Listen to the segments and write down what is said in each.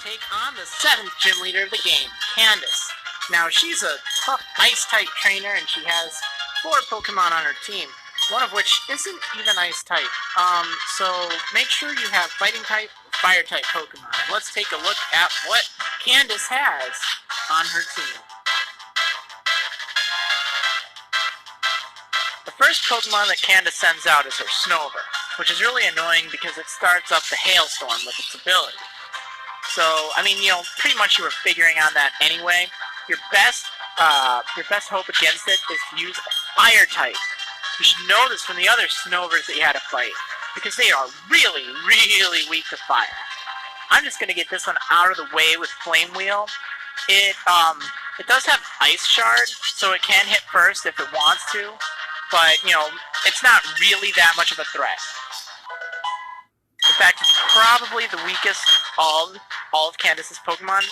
take on the 7th gym leader of the game, Candace. Now, she's a tough Ice-type trainer, and she has 4 Pokemon on her team, one of which isn't even Ice-type. So make sure you have Fighting-type, Fire-type Pokemon. Let's take a look at what Candace has on her team. The first Pokemon that Candace sends out is her Snover, which is really annoying because it starts up the Hailstorm with its ability. So, I mean, pretty much you were figuring on that anyway. Your best hope against it is to use a Fire type. You should know this from the other Snovers that you had to fight, because they are really, really weak to fire. I'm just gonna get this one out of the way with Flame Wheel. It does have Ice Shard, so it can hit first if it wants to, but it's not really that much of a threat. In fact, it's probably the weakest of all of Candace's Pokemon,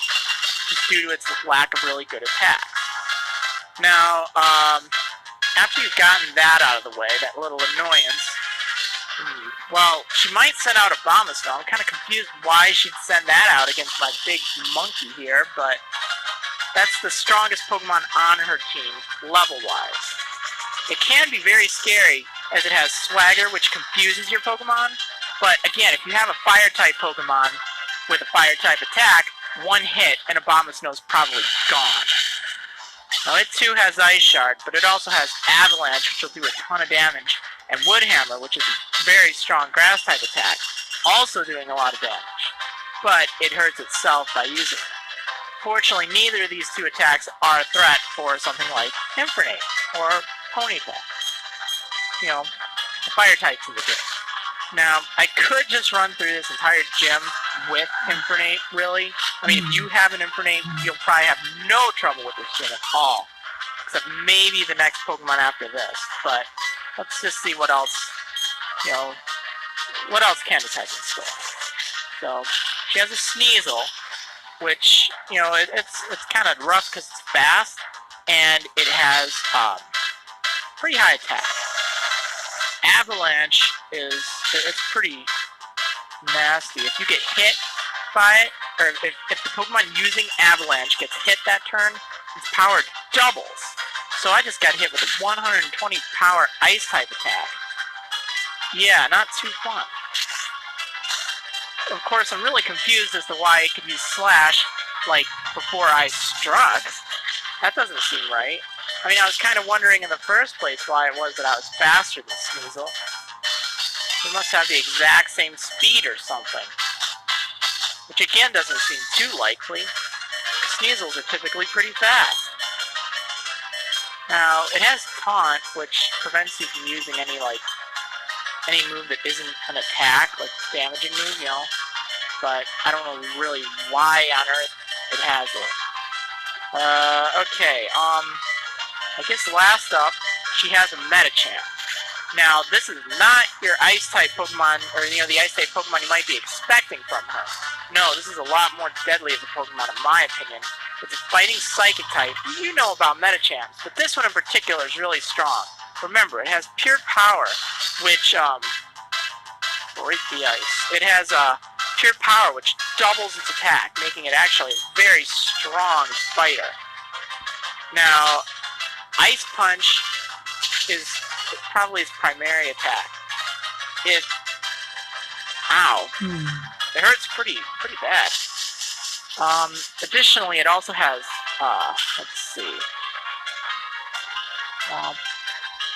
just due to its lack of really good attacks. Now, after you've gotten that out of the way, that little annoyance, well, she might send out a Abomasnow. I'm kind of confused why she'd send that out against my big monkey here, but that's the strongest Pokemon on her team, level-wise. It can be very scary, as it has Swagger, which confuses your Pokemon, but again, if you have a Fire-type Pokemon with a Fire-type attack, one hit and Abomasnow's probably gone. Now it too has Ice Shard, but it also has Avalanche, which will do a ton of damage, and Wood Hammer, which is a very strong Grass-type attack, also doing a lot of damage. But it hurts itself by using it. Fortunately, neither of these two attacks are a threat for something like Infernape or Ponyta. The Fire types in the game. Now, I could just run through this entire gym with Infernape, really. I mean, if you have an Infernape, you'll probably have no trouble with this gym at all. Except maybe the next Pokemon after this. But let's just see what else, what else Candace has in store. So, she has a Sneasel, which, it's kind of rough because it's fast, and it has pretty high attack. Avalanche it's pretty nasty. If you get hit by it, or if the Pokemon using Avalanche gets hit that turn, its power doubles. So I just got hit with a 120 power Ice-type attack. Yeah, not too fun. Of course, I'm really confused as to why it could use Slash, like, before I struck. That doesn't seem right. I mean, I was kind of wondering in the first place why it was that I was faster than Sneasel. We must have the exact same speed or something. Which again doesn't seem too likely. Sneasels are typically pretty fast. Now, it has Taunt, which prevents you from using any move that isn't an attack, like damaging move, But I don't know really why on earth it has it. Okay, I guess last up, she has a Medicham. Now, this is not your Ice-type Pokemon, or, the Ice-type Pokemon you might be expecting from her. No, this is a lot more deadly of a Pokemon, in my opinion. It's a fighting Psychic type. You know about Medichams, but this one in particular is really strong. Remember, it has Pure Power, which, break the ice. It has, Pure Power, which doubles its attack, making it actually a very strong fighter. Now, Ice Punch is probably its primary attack. Ow. It hurts pretty bad. Additionally, it also has, let's see.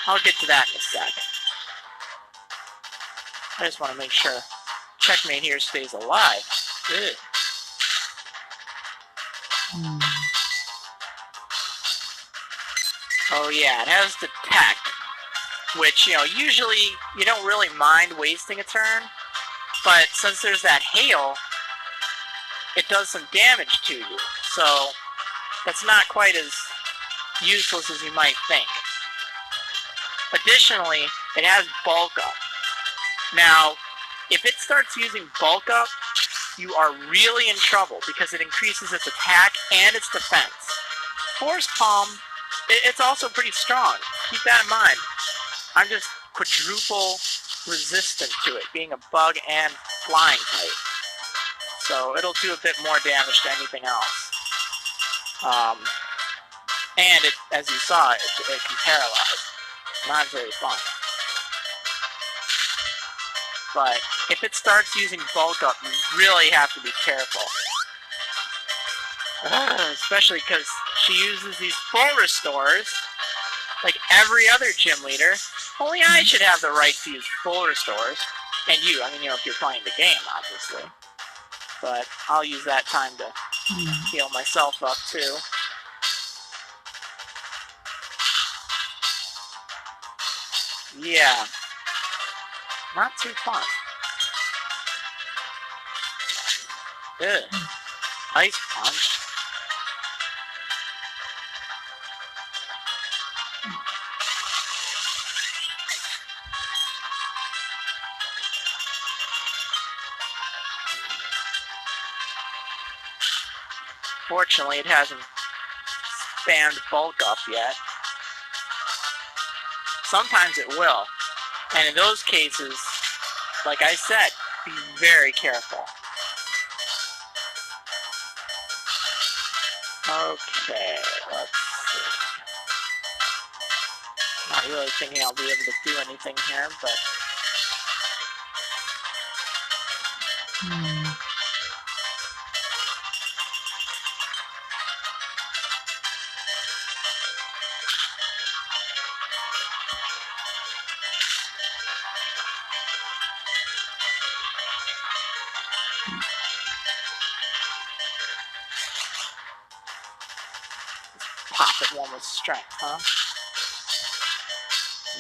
I'll get to that in a sec. I just want to make sure Checkmate here stays alive. Good. Oh yeah, it has Detect, which, usually you don't really mind wasting a turn, but since there's that hail, it does some damage to you, so that's not quite as useless as you might think. Additionally, it has Bulk Up. Now, if it starts using Bulk Up, you are really in trouble because it increases its attack and its defense. Force Palm, it's also pretty strong. Keep that in mind. I'm just quadruple resistant to it, being a bug and flying type. so it'll do a bit more damage than anything else. And it, as you saw, it can paralyze. Not very fun. But if it starts using bulk up, you really have to be careful. Especially because she uses these full restores, like every other gym leader. Only I should have the right to use full restores. And you, I mean, you know, if you're playing the game, obviously. But I'll use that time to heal myself up, too. Yeah. Not too fun. Ugh. Ice punch. Fortunately, it hasn't spammed bulk up yet. Sometimes it will. And in those cases, like I said, be very careful. Okay, let's see. Not really thinking I'll be able to do anything here, but... pop it one with strength, huh?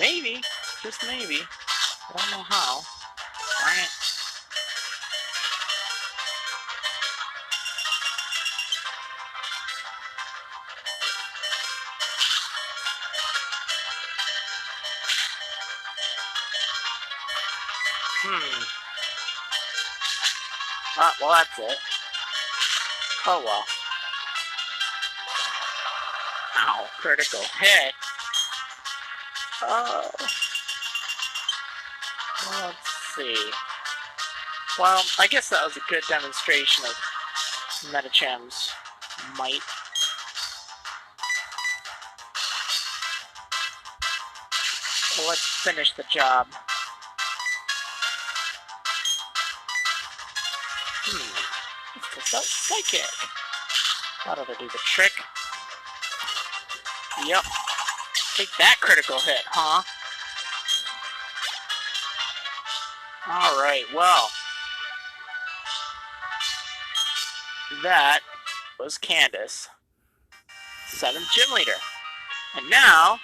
Maybe. Just maybe. I don't know how. Alright. Well, that's it. Oh, well. Ow, critical hit. Oh. Let's see. Well, I guess that was a good demonstration of Metacham's might. Well, let's finish the job. Let's test out Psychic. That ought to do the trick. Yep. Take that critical hit, huh? Alright, well. That was Candace, 7th Gym Leader. And now,